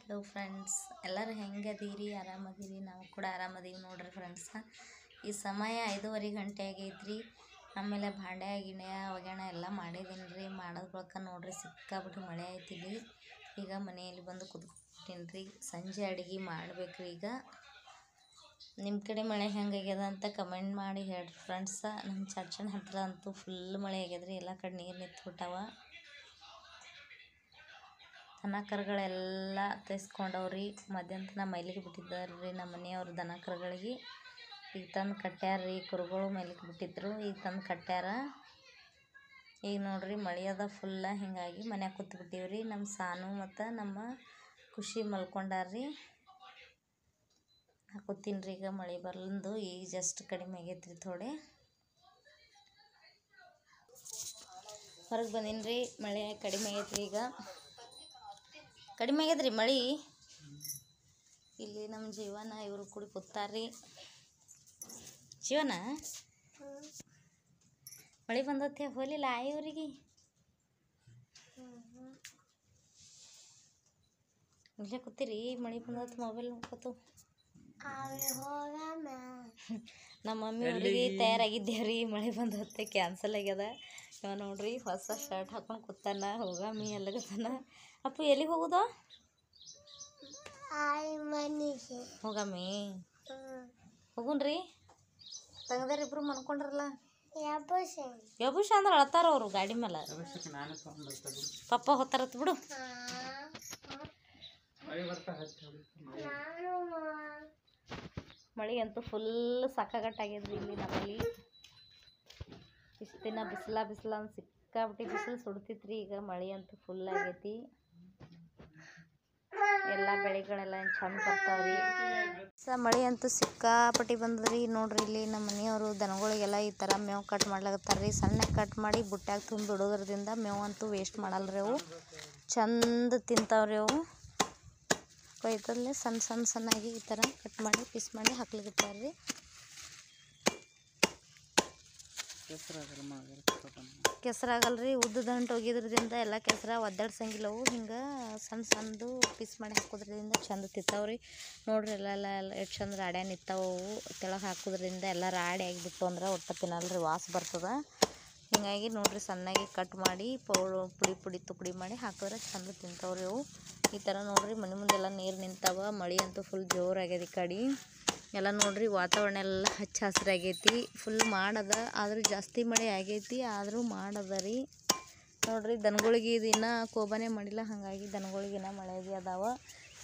Hello friends, ಎಲ್ಲರೂ ಹೆಂಗದೀರಿ? ಆರಾಮದೀರಿ? ನಾವು ಕೂಡ ಆರಾಮದೀವಿ ನೋಡ್ರಿ ಫ್ರೆಂಡ್ಸ. ಈ ಸಮಯ 5:30 ಗಂಟೆ ಆಗೈತ್ರಿ. ಆಮೇಲೆ ಭಾಂಡೆ ಗಿಣೆ ಒಗ್ಯಾಣ ಎಲ್ಲ ಮಾಡಿದ್ದೀನಿ ರೀ. ಮಾಡೋದ್ ಬಳಿಕ ನೋಡ್ರಿ ಸಿಕ್ಕಾಬಿಟ್ಟು ಮಳೆ ಆಯ್ತಿಲ್ಲಿ. ಈಗ ಮನೆಯಲ್ಲಿ ಬಂದು ಕುತ್ಕೊತೀನಿ ರೀ. ಸಂಜೆ ಅಡುಗೆ ಮಾಡ್ಬೇಕ್ರಿ. ಈಗ ನಿಮ್ಮ ಕಡೆ ಮಳೆ ಹೆಂಗಾಗ್ಯದ ಅಂತ ಕಮೆಂಟ್ ಮಾಡಿ ಹೇಳ್ರಿ ಫ್ರೆಂಡ್ಸ. ನಮ್ಮ ಚರ್ಚನ ಹತ್ರ ಅಂತೂ ಫುಲ್ ಮಳೆ ಆಗ್ಯದ್ರಿ. ಎಲ್ಲ ಕಡೆ ನೀರು ನಿಂತ್ಬಿಟ್ಟವ. ದನ ಕರುಗಳೆಲ್ಲ ತೆಸ್ಕೊಂಡವ್ರಿ. ಮಧ್ಯಾಹ್ನ ಮೈಲಿಗೆ ಬಿಟ್ಟಿದ್ದಾರ್ರಿ ನಮ್ಮ ಮನೆಯವ್ರು ದನ ಕರುಗಳಿಗೆ. ಈಗ ತಂದು ಕಟ್ಟ್ಯಾರ ರೀ. ಕುರುಗಳು ಮೈಲಿಗೆ ಬಿಟ್ಟಿದ್ರು, ಈಗ ತಂದು ಕಟ್ಟ್ಯಾರ. ಈಗ ನೋಡ್ರಿ ಮಳೆ ಅದ ಫುಲ್ಲ. ಹಿಂಗಾಗಿ ಮನ್ಯಾಗ ಕೂತ್ಬಿಟ್ಟಿವ್ರಿ. ನಮ್ಮ ಸಾನು ಮತ್ತು ನಮ್ಮ ಖುಷಿ ಮಲ್ಕೊಂಡಾರ್ರಿ. ಕೂತೀನಿ ರೀ. ಈಗ ಮಳೆ ಬರ್ಲಂದು ಈಗ ಜಸ್ಟ್ ಕಡಿಮೆ ಆಗೈತ್ರಿ. ಥೋಡೆ ಹೊರಗೆ ಬಂದೀನಿ ರೀ. ಮಳೆ ಕಡಿಮೆ ಆಗೈತ್ರಿ. ಈಗ ಕಡಿಮೆ ಆಗ್ಯದ್ರಿ ಮಳೆ. ಇಲ್ಲಿ ನಮ್ಮ ಜೀವನ ಇವರು ಕೂಡಿ ಕೂತಾರ್ರಿ. ಜೀವನ ಮಳೆ ಬಂದತ್ತೆ ಹೋಲಿಲ್ಲ ಇವ್ರಿಗೆ. ಇಲ್ಲೇ ಕೂತೀರಿ. ಮಳೆ ಬಂದತ್ತೆ ಮೊಬೈಲ್ ನೋಡ್ಕೊತು. ನಮ್ಮ ಮಮ್ಮಿ ಅವ್ರಿಗೆ ತಯಾರಾಗಿದ್ದೇವ್ರಿ. ಮಳೆ ಬಂದತ್ತೆ ಕ್ಯಾನ್ಸಲ್ ಆಗ್ಯದ. ಇವ ನೋಡ್ರಿ ಹೊಸ ಶರ್ಟ್ ಹಾಕೊಂಡು ಕೂತಾನ. ಹೋಗಾಮಿ ಎಲ್ಲಗತಾನ. ಅಪ್ಪು ಎಲ್ಲಿಗೆ ಹೋಗುದ? ಹೋಗಾಮಿ ಹೋಗುನ್ರಿ. ತೆಗ್ದಾರ ಇಬ್ರು ಮನ್ಕೊಂಡ್ರಲ್ಲ. ಯಬುಷ ಅಂದ್ರೆ ಅಳ್ತಾರ ಅವರು ಗಾಡಿ ಮೇಲೆ. ಪಪ್ಪ ಹೊತ್ತಾರತ್ ಬಿಡು. ಮಳೆ ಅಂತೂ ಫುಲ್ ಸಾಕಾಗಟ್ಟಾಗ್ಯದ್ರಿ ಇಲ್ಲಿ ನಮ್ಮಲ್ಲಿ. ಇಷ್ಟು ದಿನ ಬಿಸಿಲ ಅಂತ ಸಿಕ್ಕಾಬಿಟ್ಟು ಬಿಸಿಲು ಸುಡ್ತಿತ್ರಿ. ಈಗ ಮಳೆ ಅಂತೂ ಫುಲ್ ಆಗೈತಿ. ಎಲ್ಲ ಬೆಳೆಗಳೆಲ್ಲ ಚಂದ ಬರ್ತಾವ್ರಿ. ಮಳೆ ಅಂತೂ ಸಿಕ್ಕಾಪಟ್ಟಿ ಬಂದದ್ರಿ. ನೋಡ್ರಿ ಇಲ್ಲಿ ನಮ್ಮ ಮನೆಯವರು ದನಗಳಿಗೆಲ್ಲ ಈ ಥರ ಮೇವು ಕಟ್ ಮಾಡ್ಲಾಗತ್ತಾರ್ರಿ. ಸಣ್ಣ ಕಟ್ ಮಾಡಿ ಬುಟ್ಟ್ಯಾಗ ತುಂಬಿ ಬಿಡೋದ್ರದಿಂದ ಮೇವು ಅಂತೂ ವೇಸ್ಟ್ ಮಾಡಲ್ರಿ. ಅವು ಚಂದ ತಿಂತಾವ್ರಿ. ಅವು ಕೊಯ್ತಲ್ಲೇ ಸಣ್ಣಾಗಿ ಈ ಥರ ಕಟ್ ಮಾಡಿ ಪೀಸ್ ಮಾಡಿ ಹಾಕ್ಲಿಕತ್ತಾರ್ರಿ. ಕೆಸರಾಗಲ್ರಿ. ಉದ್ದದಂಟು ಹೋಗಿದ್ರದಿಂದ ಎಲ್ಲ ಕೆಸರ ಒದ್ದಾಡ್ಸಂಗಿಲ್ಲವು. ಹಿಂಗೆ ಸಣ್ಣದು ಪೀಸ್ ಮಾಡಿ ಹಾಕೋದ್ರಿಂದ ಚಂದ ತಿಂತಾವ್ರಿ. ನೋಡ್ರಿ ಎಲ್ಲ ಎಷ್ಟು ಚಂದ ರಾಡ್ಯ ನಿಂತಾವು. ತೆಳಗೆ ಹಾಕೋದ್ರಿಂದ ಎಲ್ಲ ರಾಡಿ ಆಗಿಬಿಟ್ಟು ಅಂದ್ರೆ ಒಟ್ಟು ತಿನ್ನಲ್ರಿ, ವಾಸ ಬರ್ತದ. ಹಿಂಗಾಗಿ ನೋಡ್ರಿ ಸಣ್ಣಗೆ ಕಟ್ ಮಾಡಿ ಪುಡಿ ತುಪ್ಪಡಿ ಮಾಡಿ ಹಾಕಿದ್ರೆ ಚಂದ ತಿಂತಾವ್ರಿ ಅವು. ಈ ಥರ ನೋಡ್ರಿ ಮನೆ ಮುಂದೆಲ್ಲ ನೀರು ನಿಂತಾವ. ಮಳೆ ಅಂತೂ ಫುಲ್ ಜೋರಾಗ್ಯದ. ಈ ಕಡೆ ಎಲ್ಲ ನೋಡ್ರಿ ವಾತಾವರಣ ಎಲ್ಲ ಹಚ್ಚ ಹಸಿರಾಗೈತಿ. ಫುಲ್ ಮಾಡದ. ಆದರೂ ಜಾಸ್ತಿ ಮಳೆ ಆಗೈತಿ, ಆದರೂ ಮಾಡದ ರೀ. ನೋಡ್ರಿ ದನಗಳಿಗೆ ಇದನ್ನ ಕೋಬಾನೆ ಮಾಡಿಲ್ಲ. ಹಾಗಾಗಿ ದನಗಳಿಗಿನ್ನ ಮಳೆಗೆ ಅದಾವ.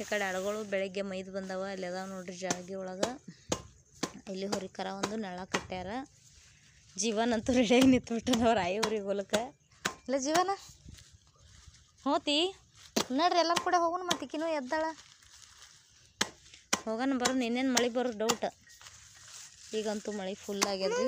ಈ ಕಡೆ ಆಳುಗಳು ಬೆಳಗ್ಗೆ ಮೈದು ಬಂದವ. ಅಲ್ಲಿ ಅದಾವ ನೋಡ್ರಿ ಜಾಳ್ಗಿ ಒಳಗೆ. ಇಲ್ಲಿ ಹೊರಿಕರ ಒಂದು ನೆಳ ಕಟ್ಟ್ಯಾರ. ಜೀವನ ಅಂತೂ ರೆಡಿಯಾಗಿ ನಿಂತ್ಬಿಟ್ಟನವ್ರ ಊರಿಗೆ ಹೊಲಕ್ಕೆ. ಇಲ್ಲ ಜೀವನ ಹೋತಿ ನೋಡ್ರಿ. ಎಲ್ಲರೂ ಕೂಡ ಹೋಗೋಣ. ಮತ್ತೆ ಈಕಿನೂ ಎದ್ದಾಳ. ಹೋಗೋಣ ಬರೋ. ಇನ್ನೇನು ಮಳೆ ಬರೋ ಡೌಟ್. ಈಗಂತೂ ಮಳೆ ಫುಲ್ ಆಗ್ಯದ್ರಿ.